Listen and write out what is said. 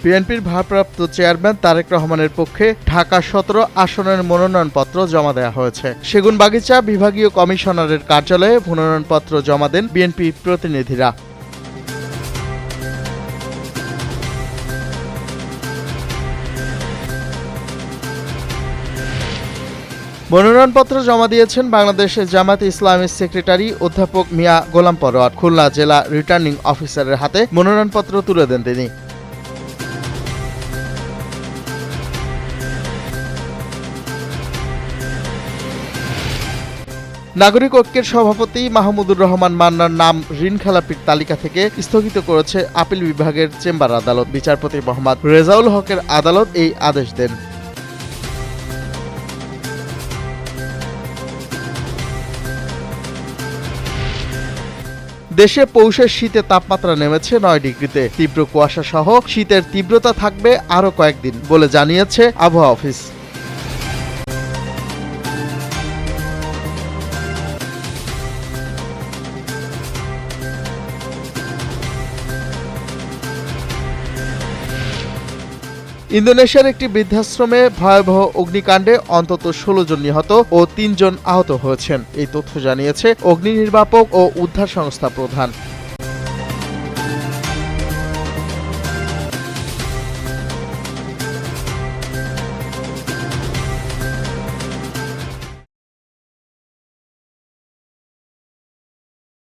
বিএনপির ভারপ্রাপ্ত চেয়ারম্যান তারেক রহমানের পক্ষে ঢাকা ১৭ আসনের মনোনয়নপত্র জমা দেওয়া হয়েছে। সেগুনবাগিচা বিভাগীয় কমিশনারের কার্যালয়ে মনোনয়নপত্র জমা দেন বিএনপি প্রতিনিধিরা। মনোনয়নপত্র জমা দিয়েছেন বাংলাদেশ জামায়াতে ইসলামীর সেক্রেটারি অধ্যাপক মিয়া গোলাম পরোয়ার। খুলনা জেলা রিটার্নিং অফিসারের হাতে মনোনয়নপত্র তুলে দেন তিনি। নাগরিক ঐক্যের সভাপতি মাহমুদুর রহমান মান্নার নাম ঋণখেলাপির তালিকা থেকে স্থগিত করেছে আপিল বিভাগের চেম্বার আদালত। বিচারপতি মোহাম্মদ রেজাউল হকের আদালত এই আদেশ দেন। দেশে পৌষের শীতে তাপমাত্রা নেমেছে ৯ ডিগ্রিতে। তীব্র কুয়াশা সহ শীতের তীব্রতা থাকবে আরও কয়েকদিন বলে জানিয়েছে আবহাওয়া অফিস। ইন্দোনেশিয়ার একটি বৃদ্ধাশ্রমে ভয়াবহ অগ্নিকাণ্ডে অন্তত ১৬ জন নিহত ও ৩ জন আহত হয়েছেন। এই তথ্য জানিয়েছে অগ্নি নির্বাপক ও উদ্ধার সংস্থা প্রধান।